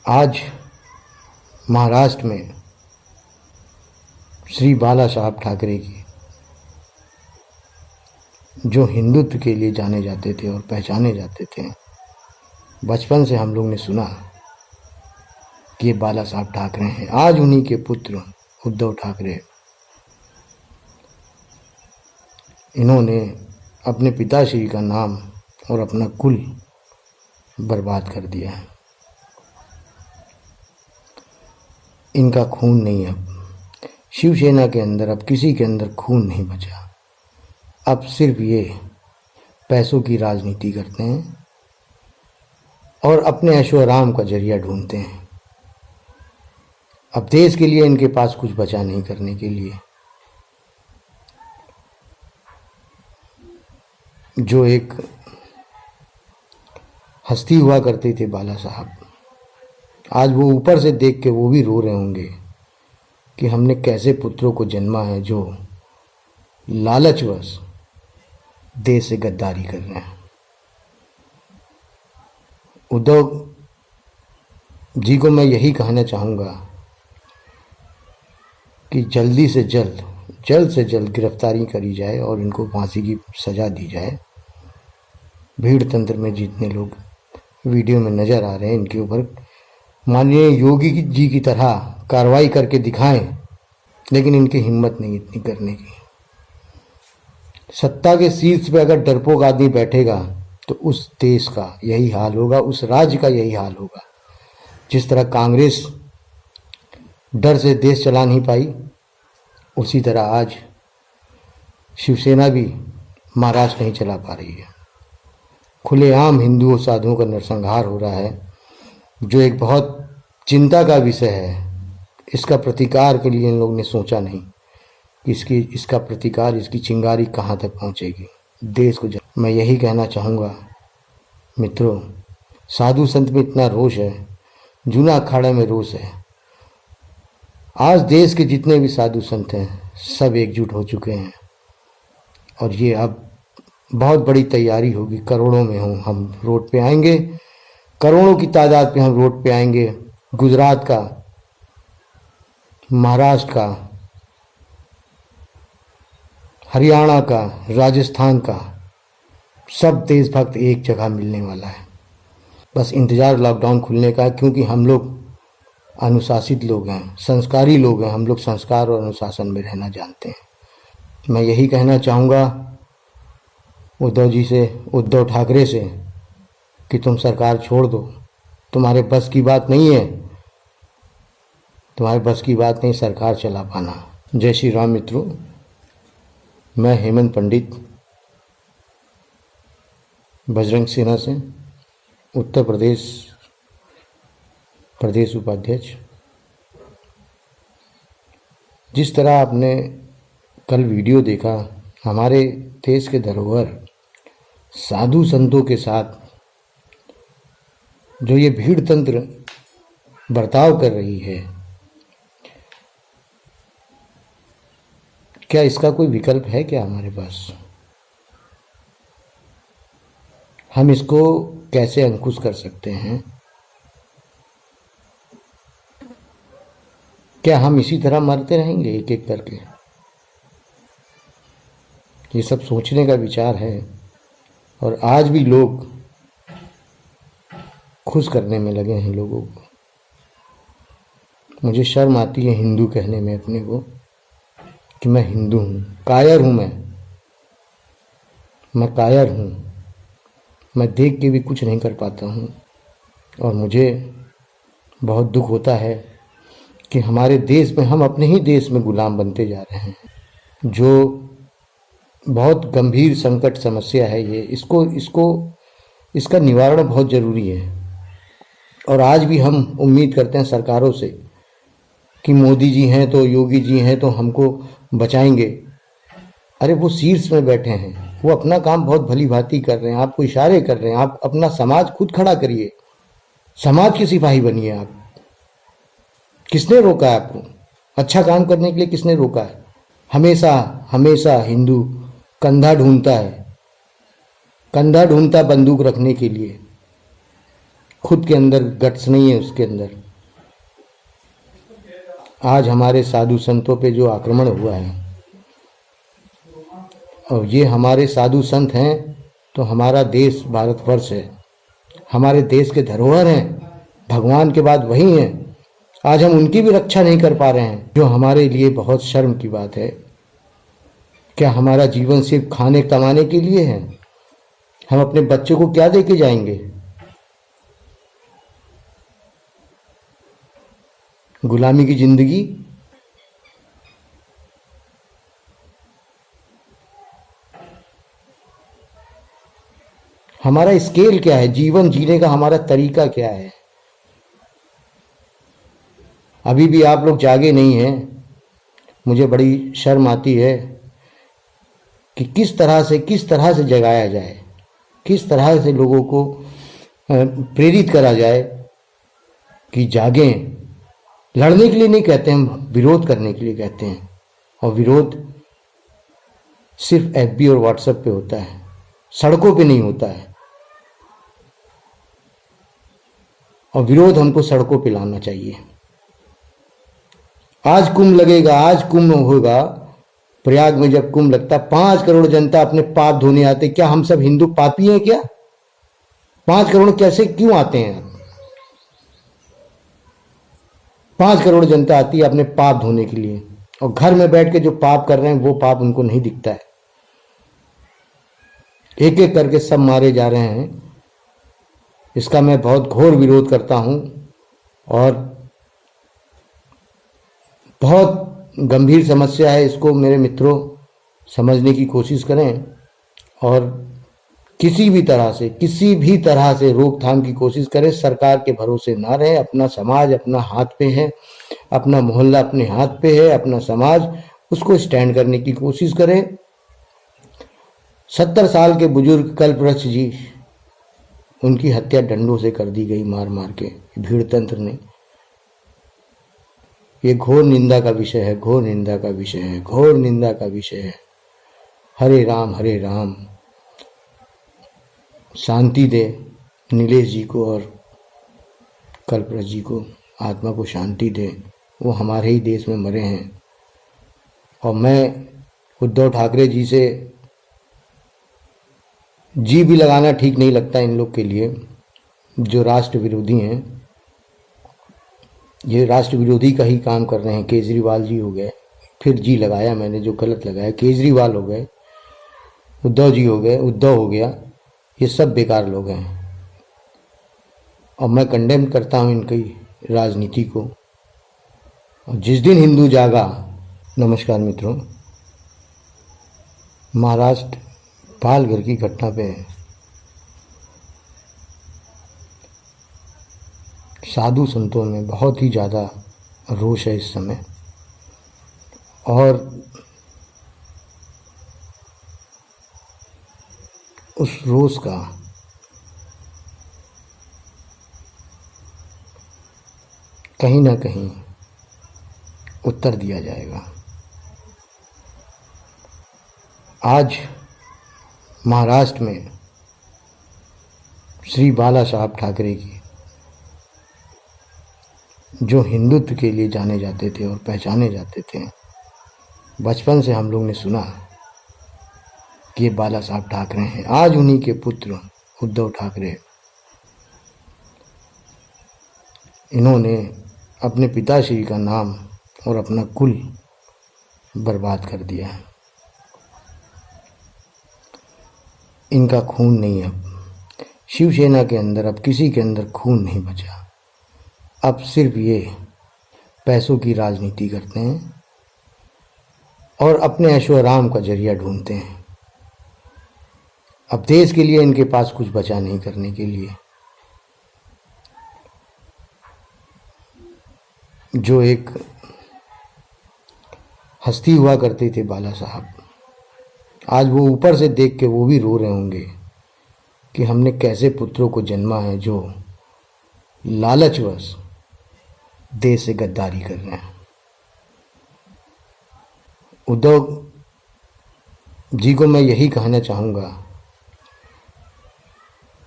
आज महाराष्ट्र में श्री बाला साहब ठाकरे की, जो हिंदुत्व के लिए जाने जाते थे और पहचाने जाते थे, बचपन से हम लोग ने सुना कि ये बाला साहब ठाकरे हैं। आज उन्हीं के पुत्र उद्धव ठाकरे, इन्होंने अपने पिताश्री का नाम और अपना कुल बर्बाद कर दिया है। इनका खून नहीं, अब शिवसेना के अंदर अब किसी के अंदर खून नहीं बचा। अब सिर्फ ये पैसों की राजनीति करते हैं और अपने ऐशो आराम का जरिया ढूंढते हैं। अब देश के लिए इनके पास कुछ बचा नहीं करने के लिए। जो एक हस्ती हुआ करते थे बाला साहब, आज वो ऊपर से देख के वो भी रो रहे होंगे कि हमने कैसे पुत्रों को जन्मा है जो लालचवश देश से गद्दारी कर रहे हैं। उद्धव जी को मैं यही कहना चाहूँगा कि जल्दी से जल्द से जल्द गिरफ्तारी करी जाए और इनको फांसी की सज़ा दी जाए। भीड़ तंत्र में जितने लोग वीडियो में नज़र आ रहे हैं, इनके ऊपर माननीय योगी जी की तरह कार्रवाई करके दिखाएं, लेकिन इनकी हिम्मत नहीं इतनी करने की। सत्ता के शीर्ष पे अगर डरपोक आदमी बैठेगा तो उस देश का यही हाल होगा, उस राज्य का यही हाल होगा। जिस तरह कांग्रेस डर से देश चला नहीं पाई, उसी तरह आज शिवसेना भी महाराष्ट्र नहीं चला पा रही है। खुलेआम हिंदुओं साधुओं का नरसंहार हो रहा है, जो एक बहुत चिंता का विषय है। इसका प्रतिकार के लिए इन लोगों ने सोचा नहीं कि इसका प्रतिकार, इसकी चिंगारी कहाँ तक पहुँचेगी देश को। मैं यही कहना चाहूँगा मित्रों, साधु संत में इतना रोष है, जूना अखाड़ा में रोष है। आज देश के जितने भी साधु संत हैं सब एकजुट हो चुके हैं और ये अब बहुत बड़ी तैयारी होगी। करोड़ों में हम रोड पे आएंगे, करोड़ों की तादाद पे हम रोड पे आएंगे। गुजरात का, महाराष्ट्र का, हरियाणा का, राजस्थान का, सब देशभक्त एक जगह मिलने वाला है। बस इंतज़ार लॉकडाउन खुलने का है, क्योंकि हम लोग अनुशासित लोग हैं, संस्कारी लोग हैं। हम लोग संस्कार और अनुशासन में रहना जानते हैं। मैं यही कहना चाहूँगा उद्धव जी से, उद्धव ठाकरे से, कि तुम सरकार छोड़ दो। तुम्हारे बस की बात नहीं है, तुम्हारे बस की बात नहीं सरकार चला पाना। जय श्री राम मित्रों, मैं हेमंत पंडित, बजरंग सेना से, उत्तर प्रदेश उपाध्यक्ष। जिस तरह आपने कल वीडियो देखा, हमारे देश के धरोहर साधु संतों के साथ जो ये भीड़ तंत्र बर्ताव कर रही है, क्या इसका कोई विकल्प है क्या हमारे पास? हम इसको कैसे अंकुश कर सकते हैं? क्या हम इसी तरह मरते रहेंगे एक एक करके? ये सब सोचने का विचार है। और आज भी लोग खुश करने में लगे हैं लोगों को। मुझे शर्म आती है हिंदू कहने में अपने को कि मैं हिंदू हूँ। कायर हूँ मैं कायर हूँ। मैं देख के भी कुछ नहीं कर पाता हूँ। और मुझे बहुत दुख होता है कि हमारे देश में, हम अपने ही देश में गुलाम बनते जा रहे हैं। जो बहुत गंभीर संकट समस्या है ये, इसका निवारण बहुत ज़रूरी है। और आज भी हम उम्मीद करते हैं सरकारों से कि मोदी जी हैं तो, योगी जी हैं तो हमको बचाएंगे। अरे वो शीर्ष में बैठे हैं, वो अपना काम बहुत भली भांति कर रहे हैं, आपको इशारे कर रहे हैं। आप अपना समाज खुद खड़ा करिए, समाज के सिपाही बनिए आप। किसने रोका है आपको अच्छा काम करने के लिए? किसने रोका है? हमेशा हिंदू कंधा ढूंढता है, बंदूक रखने के लिए। खुद के अंदर गट्स नहीं है उसके अंदर। आज हमारे साधु संतों पे जो आक्रमण हुआ है, और ये हमारे साधु संत हैं तो हमारा देश भारतवर्ष है, हमारे देश के धरोहर हैं, भगवान के बाद वही हैं। आज हम उनकी भी रक्षा नहीं कर पा रहे हैं, जो हमारे लिए बहुत शर्म की बात है। क्या हमारा जीवन सिर्फ खाने कमाने के लिए है? हम अपने बच्चों को क्या दे के जाएंगे? गुलामी की जिंदगी। हमारा स्केल क्या है? जीवन जीने का हमारा तरीका क्या है? अभी भी आप लोग जागे नहीं हैं। मुझे बड़ी शर्म आती है कि किस तरह से जगाया जाए, किस तरह से लोगों को प्रेरित करा जाए कि जागें। लड़ने के लिए नहीं कहते, हम विरोध करने के लिए कहते हैं, और विरोध सिर्फ एफबी और व्हाट्सएप पे होता है, सड़कों पे नहीं होता है। और विरोध हमको सड़कों पे लाना चाहिए। आज कुंभ लगेगा, आज कुंभ होगा। प्रयाग में जब कुंभ लगता, 5 करोड़ जनता अपने पाप धोने आते। क्या हम सब हिंदू पापी हैं क्या? 5 करोड़ कैसे क्यों आते हैं? 5 करोड़ जनता आती है अपने पाप धोने के लिए, और घर में बैठ के जो पाप कर रहे हैं वो पाप उनको नहीं दिखता है। एक एक करके सब मारे जा रहे हैं। इसका मैं बहुत घोर विरोध करता हूं, और बहुत गंभीर समस्या है। इसको मेरे मित्रों समझने की कोशिश करें, और किसी भी तरह से रोकथाम की कोशिश करें। सरकार के भरोसे ना रहें। अपना समाज अपना हाथ पे है, अपना मोहल्ला अपने हाथ पे है, अपना समाज, उसको स्टैंड करने की कोशिश करें। 70 साल के बुजुर्ग कल्पवृक्ष जी, उनकी हत्या डंडों से कर दी गई, मार मार के भीड़ तंत्र ने। ये घोर निंदा का विषय है, घोर निंदा का विषय है, घोर निंदा का विषय है। हरे राम शांति दे नीलेश जी को और कल्पवृक्ष जी को, आत्मा को शांति दे। वो हमारे ही देश में मरे हैं। और मैं उद्धव ठाकरे जी से जी भी लगाना ठीक नहीं लगता इन लोग के लिए, जो राष्ट्र विरोधी हैं। ये राष्ट्र विरोधी का ही काम कर रहे हैं। केजरीवाल जी हो गए, फिर जी लगाया मैंने, जो गलत लगाया। केजरीवाल हो गए, उद्धव जी हो गए, उद्धव हो गया, ये सब बेकार लोग हैं। और मैं कंडेम करता हूँ इनकी राजनीति को। और जिस दिन हिंदू जागा। नमस्कार मित्रों, महाराष्ट्र पालघर की घटना पे साधु संतों में बहुत ही ज़्यादा रोष है इस समय, और उस रोष का कहीं ना कहीं उत्तर दिया जाएगा। आज महाराष्ट्र में श्री बाला साहब ठाकरे की, जो हिंदुत्व के लिए जाने जाते थे और पहचाने जाते थे, बचपन से हम लोग ने सुना कि ये बाला साहब ठाकरे हैं। आज उन्हीं के पुत्र उद्धव ठाकरे, इन्होंने अपने पिताश्री का नाम और अपना कुल बर्बाद कर दिया है। इनका खून नहीं, अब शिवसेना के अंदर अब किसी के अंदर खून नहीं बचा। अब सिर्फ ये पैसों की राजनीति करते हैं और अपने ऐशो आराम का जरिया ढूंढते हैं। अब देश के लिए इनके पास कुछ बचा नहीं करने के लिए। जो एक हस्ती हुआ करते थे बाला साहब, आज वो ऊपर से देख के वो भी रो रहे होंगे कि हमने कैसे पुत्रों को जन्मा है जो लालचवश देश से गद्दारी कर रहे हैं। उद्धव जी को मैं यही कहना चाहूँगा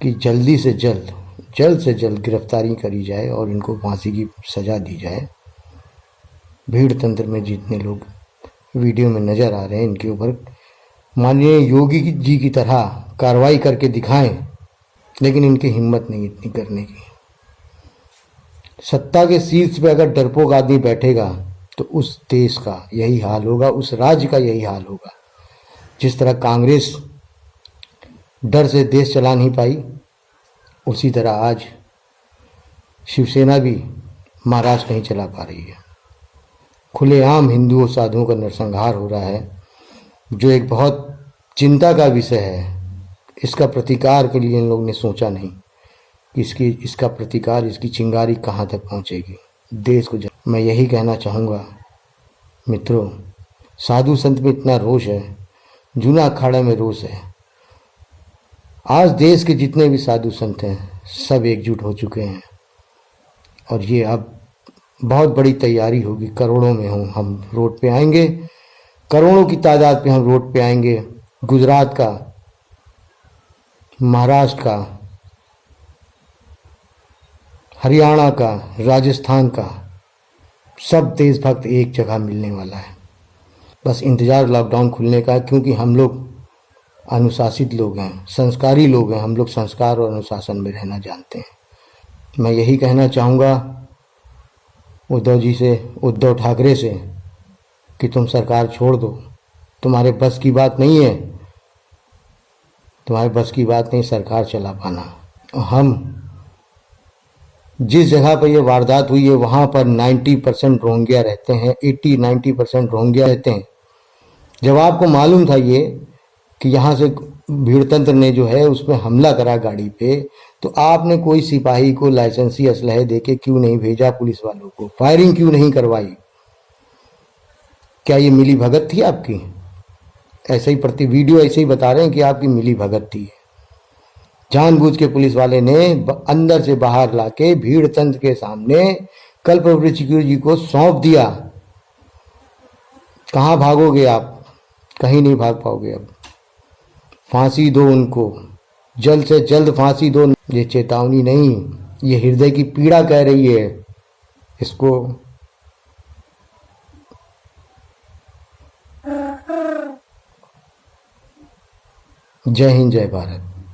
कि जल्दी से जल्द जल्द से जल्द गिरफ्तारी करी जाए और इनको फांसी की सज़ा दी जाए। भीड़ तंत्र में जितने लोग वीडियो में नज़र आ रहे हैं इनके ऊपर माननीय योगी जी की तरह कार्रवाई करके दिखाएं, लेकिन इनकी हिम्मत नहीं इतनी करने की। सत्ता के शीर्ष पे अगर डरपोक आदमी बैठेगा तो उस देश का यही हाल होगा, उस राज्य का यही हाल होगा। जिस तरह कांग्रेस डर से देश चला नहीं पाई, उसी तरह आज शिवसेना भी महाराष्ट्र नहीं चला पा रही है। खुलेआम हिंदुओं साधुओं का नरसंहार हो रहा है, जो एक बहुत चिंता का विषय है। इसका प्रतिकार के लिए इन लोगों ने सोचा नहीं कि इसका प्रतिकार, इसकी चिंगारी कहाँ तक पहुँचेगी देश को। मैं यही कहना चाहूँगा मित्रों, साधु संत में इतना रोष है, जूना अखाड़ा में रोष है। आज देश के जितने भी साधु संत हैं सब एकजुट हो चुके हैं और ये अब बहुत बड़ी तैयारी होगी। करोड़ों में हम रोड पे आएंगे, करोड़ों की तादाद पे हम रोड पे आएंगे। गुजरात का, महाराष्ट्र का, हरियाणा का, राजस्थान का, सब देशभक्त एक जगह मिलने वाला है। बस इंतज़ार लॉकडाउन खुलने का है, क्योंकि हम लोग अनुशासित लोग हैं, संस्कारी लोग हैं। हम लोग संस्कार और अनुशासन में रहना जानते हैं। मैं यही कहना चाहूँगा उद्धव ठाकरे से कि तुम सरकार छोड़ दो। तुम्हारे बस की बात नहीं है, तुम्हारे बस की बात नहीं सरकार चला पाना। हम जिस जगह पर ये वारदात हुई है वहाँ पर 90% रोहिंग्या रहते हैं, 80-90% रोहिंग्या रहते हैं। जब आपको मालूम था ये कि यहाँ से भीड़तंत्र ने जो है उसमें हमला करा गाड़ी पे, तो आपने कोई सिपाही को लाइसेंसी असलहे देके क्यों नहीं भेजा? पुलिस वालों को फायरिंग क्यों नहीं करवाई? क्या ये मिली भगत थी आपकी? ऐसे ही वीडियो ऐसे ही बता रहे हैं कि आपकी मिली भगत थी। जानबूझ के पुलिस वाले ने अंदर से बाहर लाके भीड़ तंत्र के सामने कल्पवृक्ष जी को सौंप दिया। कहाँ भागोगे आप? कहीं नहीं भाग पाओगे। अब फांसी दो उनको, जल्द से जल्द फांसी दो। ये चेतावनी नहीं, ये हृदय की पीड़ा कह रही है। इसको जय हिंद, जय भारत।